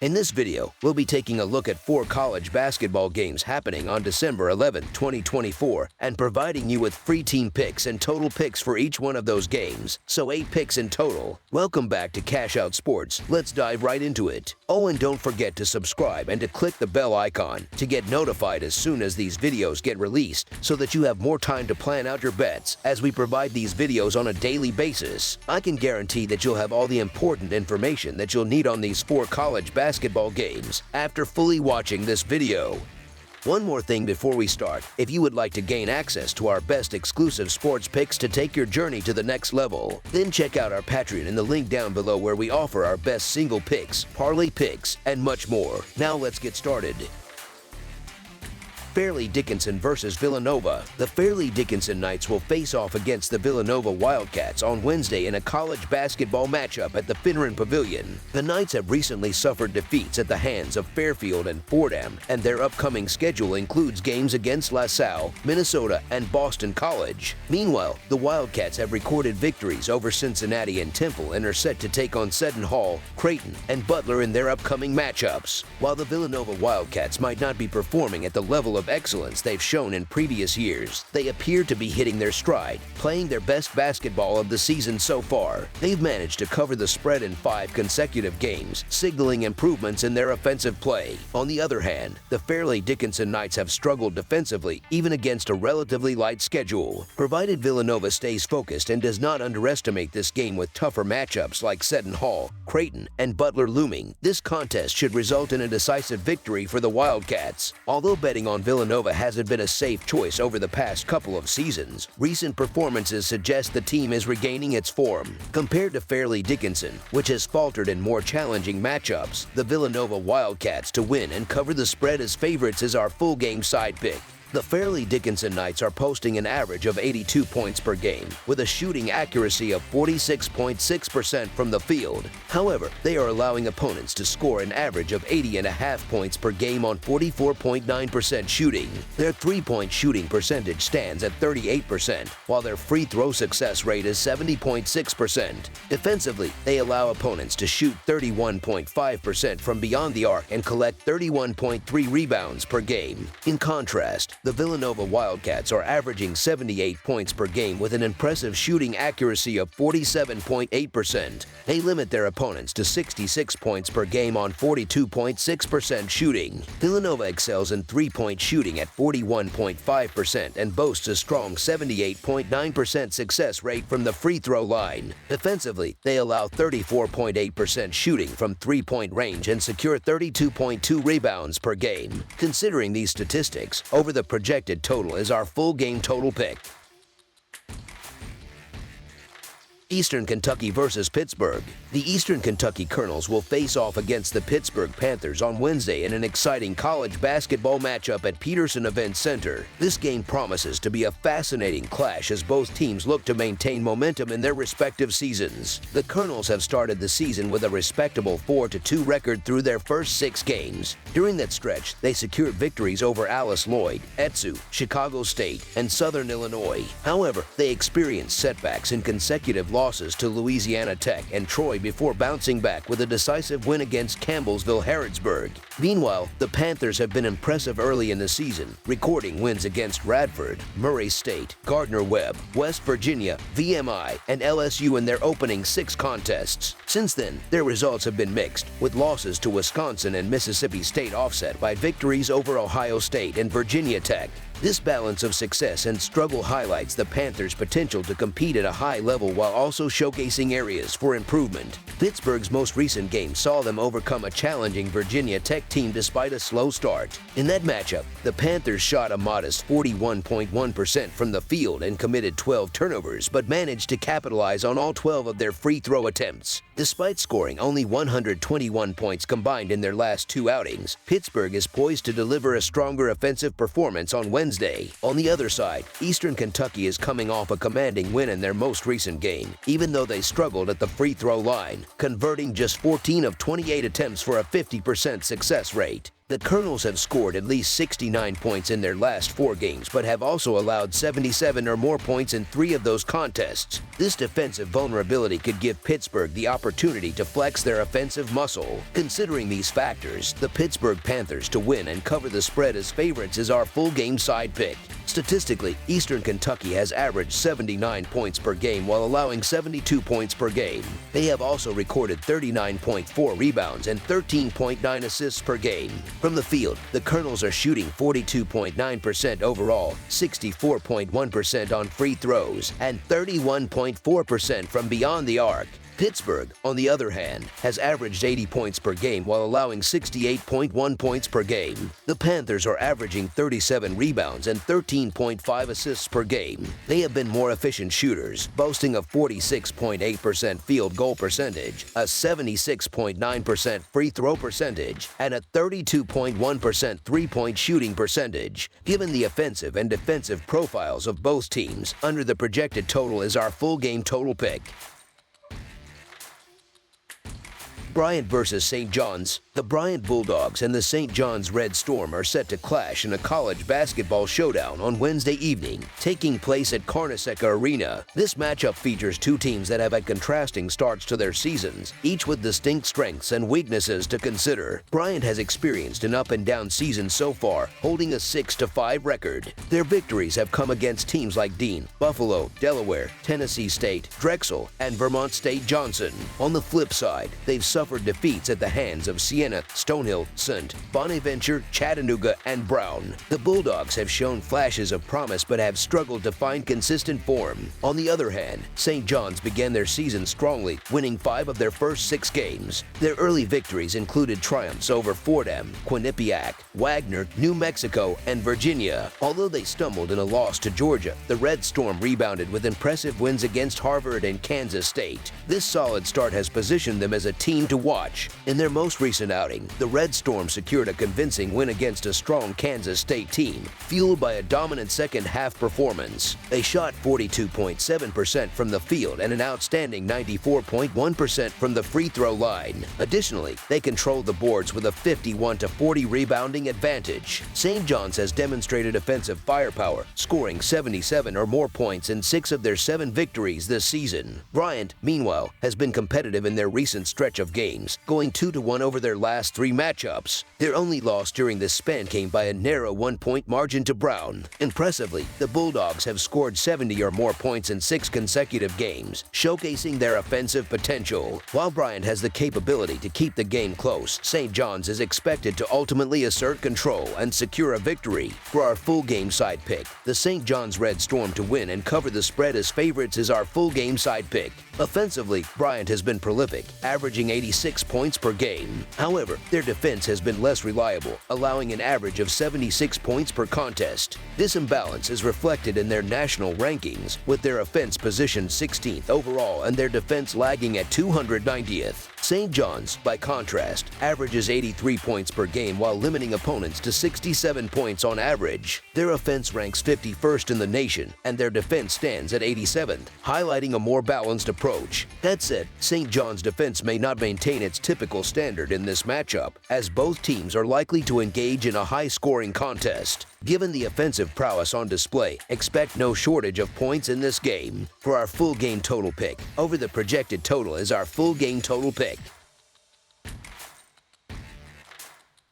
In this video, we'll be taking a look at 4 college basketball games happening on December 11, 2024, and providing you with free team picks and total picks for each one of those games, so 8 picks in total. Welcome back to Cash Out Sports. Let's dive right into it. Oh, and don't forget to subscribe and to click the bell icon to get notified as soon as these videos get released, so that you have more time to plan out your bets as we provide these videos on a daily basis. I can guarantee that you'll have all the important information that you'll need on these 4 college basketball games after fully watching this video. One more thing before we start: if you would like to gain access to our best exclusive sports picks to take your journey to the next level, then check out our Patreon in the link down below, where we offer our best single picks, parlay picks, and much more. Now let's get started. Fairleigh Dickinson versus Villanova. The Fairleigh Dickinson Knights will face off against the Villanova Wildcats on Wednesday in a college basketball matchup at the Finneran Pavilion. The Knights have recently suffered defeats at the hands of Fairfield and Fordham, and their upcoming schedule includes games against LaSalle, Minnesota, and Boston College. Meanwhile, the Wildcats have recorded victories over Cincinnati and Temple and are set to take on Seton Hall, Creighton, and Butler in their upcoming matchups. While the Villanova Wildcats might not be performing at the level of excellence they've shown in previous years, they appear to be hitting their stride, playing their best basketball of the season so far. They've managed to cover the spread in 5 consecutive games, signaling improvements in their offensive play. On the other hand, the Fairleigh Dickinson Knights have struggled defensively even against a relatively light schedule. Provided Villanova stays focused and does not underestimate this game with tougher matchups like Seton Hall, Creighton, and Butler looming, this contest should result in a decisive victory for the Wildcats. Although betting on Villanova hasn't been a safe choice over the past couple of seasons, recent performances suggest the team is regaining its form. Compared to Fairleigh Dickinson, which has faltered in more challenging matchups, the Villanova Wildcats to win and cover the spread as favorites is our full game side pick. The Fairleigh Dickinson Knights are posting an average of 82 points per game, with a shooting accuracy of 46.6% from the field. However, they are allowing opponents to score an average of 80.5 points per game on 44.9% shooting. Their three-point shooting percentage stands at 38%, while their free throw success rate is 70.6%. Defensively, they allow opponents to shoot 31.5% from beyond the arc and collect 31.3 rebounds per game. In contrast, the Villanova Wildcats are averaging 78 points per game with an impressive shooting accuracy of 47.8%. They limit their opponents to 66 points per game on 42.6% shooting. Villanova excels in three-point shooting at 41.5% and boasts a strong 78.9% success rate from the free throw line. Defensively, they allow 34.8% shooting from three-point range and secure 32.2 rebounds per game. Considering these statistics, over the projected total is our full game total pick. Eastern Kentucky versus Pittsburgh. The Eastern Kentucky Colonels will face off against the Pittsburgh Panthers on Wednesday in an exciting college basketball matchup at Peterson Event Center. This game promises to be a fascinating clash as both teams look to maintain momentum in their respective seasons. The Colonels have started the season with a respectable 4-2 record through their first 6 games. During that stretch, they secured victories over Alice Lloyd, Etsu, Chicago State, and Southern Illinois. However, they experienced setbacks in consecutive losses to Louisiana Tech and Troy before bouncing back with a decisive win against Campbellsville-Harrodsburg. Meanwhile, the Panthers have been impressive early in the season, recording wins against Radford, Murray State, Gardner-Webb, West Virginia, VMI, and LSU in their opening 6 contests. Since then, their results have been mixed, with losses to Wisconsin and Mississippi State offset by victories over Ohio State and Virginia Tech. This balance of success and struggle highlights the Panthers' potential to compete at a high level while also showcasing areas for improvement. Pittsburgh's most recent game saw them overcome a challenging Virginia Tech team despite a slow start. In that matchup, the Panthers shot a modest 41.1% from the field and committed 12 turnovers, but managed to capitalize on all 12 of their free throw attempts. Despite scoring only 121 points combined in their last 2 outings, Pittsburgh is poised to deliver a stronger offensive performance on Wednesday. On the other side, Eastern Kentucky is coming off a commanding win in their most recent game, even though they struggled at the free throw line, converting just 14 of 28 attempts for a 50% success rate. The Colonels have scored at least 69 points in their last 4 games, but have also allowed 77 or more points in 3 of those contests. This defensive vulnerability could give Pittsburgh the opportunity to flex their offensive muscle. Considering these factors, the Pittsburgh Panthers to win and cover the spread as favorites is our full game side pick. Statistically, Eastern Kentucky has averaged 79 points per game while allowing 72 points per game. They have also recorded 39.4 rebounds and 13.9 assists per game. From the field, the Colonels are shooting 42.9% overall, 64.1% on free throws, and 31.4% from beyond the arc. Pittsburgh, on the other hand, has averaged 80 points per game while allowing 68.1 points per game. The Panthers are averaging 37 rebounds and 13.5 assists per game. They have been more efficient shooters, boasting a 46.8% field goal percentage, a 76.9% free throw percentage, and a 32.1% three-point shooting percentage. Given the offensive and defensive profiles of both teams, under the projected total is our full game total pick. Bryant versus St. John's. The Bryant Bulldogs and the St. John's Red Storm are set to clash in a college basketball showdown on Wednesday evening, taking place at Carnesecca Arena. This matchup features 2 teams that have had contrasting starts to their seasons, each with distinct strengths and weaknesses to consider. Bryant has experienced an up-and-down season so far, holding a 6-5 record. Their victories have come against teams like Dean, Buffalo, Delaware, Tennessee State, Drexel, and Vermont State Johnson. On the flip side, they've suffered defeats at the hands of Siena, Stonehill, St. Bonaventure, Chattanooga, and Brown. The Bulldogs have shown flashes of promise but have struggled to find consistent form. On the other hand, St. John's began their season strongly, winning 5 of their first 6 games. Their early victories included triumphs over Fordham, Quinnipiac, Wagner, New Mexico, and Virginia. Although they stumbled in a loss to Georgia, the Red Storm rebounded with impressive wins against Harvard and Kansas State. This solid start has positioned them as a team to watch. In their most recent outing, the Red Storm secured a convincing win against a strong Kansas State team, fueled by a dominant second-half performance. They shot 42.7% from the field and an outstanding 94.1% from the free throw line. Additionally, they controlled the boards with a 51-40 rebounding advantage. St. John's has demonstrated offensive firepower, scoring 77 or more points in 6 of their 7 victories this season. Bryant, meanwhile, has been competitive in their recent stretch of games, going 2-1 over their last 3 matchups. Their only loss during this span came by a narrow 1-point margin to Brown. Impressively, the Bulldogs have scored 70 or more points in 6 consecutive games, showcasing their offensive potential. While Bryant has the capability to keep the game close, St. John's is expected to ultimately assert control and secure a victory. For our full game side pick, the St. John's Red Storm to win and cover the spread as favorites is our full game side pick. Offensively, Bryant has been prolific, averaging 86 points per game. However, their defense has been less reliable, allowing an average of 76 points per contest. This imbalance is reflected in their national rankings, with their offense positioned 16th overall and their defense lagging at 290th. St. John's, by contrast, averages 83 points per game while limiting opponents to 67 points on average. Their offense ranks 51st in the nation, and their defense stands at 87th, highlighting a more balanced approach. That said, St. John's defense may not maintain its typical standard in this matchup, as both teams are likely to engage in a high-scoring contest. Given the offensive prowess on display, expect no shortage of points in this game. For our full game total pick, over the projected total is our full game total pick.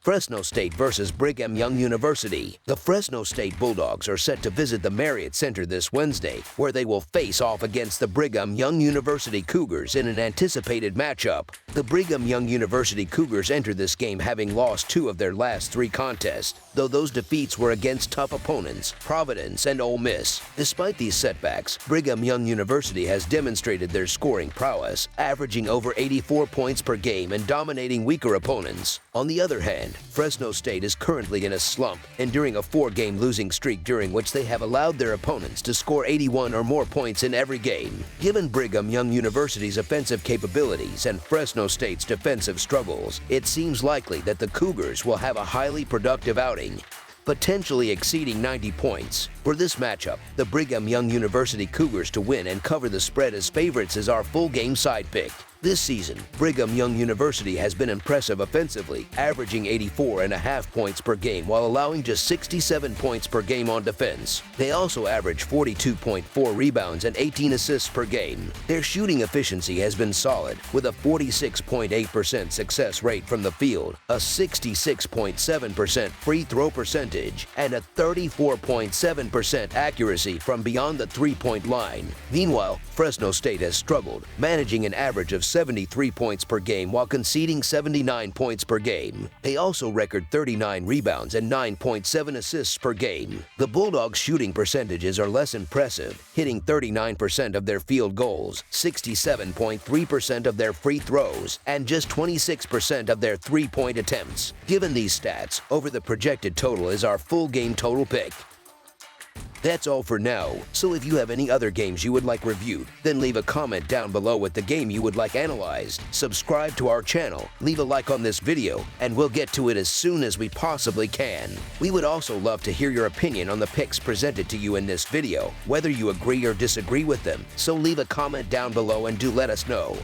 Fresno State versus Brigham Young University. The Fresno State Bulldogs are set to visit the Marriott Center this Wednesday, where they will face off against the Brigham Young University Cougars in an anticipated matchup. The Brigham Young University Cougars entered this game having lost 2 of their last 3 contests, though those defeats were against tough opponents, Providence and Ole Miss. Despite these setbacks, Brigham Young University has demonstrated their scoring prowess, averaging over 84 points per game and dominating weaker opponents. On the other hand, Fresno State is currently in a slump, enduring a 4-game losing streak during which they have allowed their opponents to score 81 or more points in every game. Given Brigham Young University's offensive capabilities and Fresno State's defensive struggles, it seems likely that the Cougars will have a highly productive outing, potentially exceeding 90 points. For this matchup, the Brigham Young University Cougars to win and cover the spread as favorites is our full game side pick. This season, Brigham Young University has been impressive offensively, averaging 84.5 points per game while allowing just 67 points per game on defense. They also average 42.4 rebounds and 18 assists per game. Their shooting efficiency has been solid, with a 46.8% success rate from the field, a 66.7% free throw percentage, and a 34.7% accuracy from beyond the three-point line. Meanwhile, Fresno State has struggled, managing an average of 73 points per game while conceding 79 points per game. They also record 39 rebounds and 9.7 assists per game. The Bulldogs' shooting percentages are less impressive, hitting 39% of their field goals, 67.3% of their free throws, and just 26% of their three-point attempts. Given these stats, over the projected total is our full game total pick. That's all for now, so if you have any other games you would like reviewed, then leave a comment down below with the game you would like analyzed. Subscribe to our channel, leave a like on this video, and we'll get to it as soon as we possibly can. We would also love to hear your opinion on the picks presented to you in this video, whether you agree or disagree with them, so leave a comment down below and do let us know.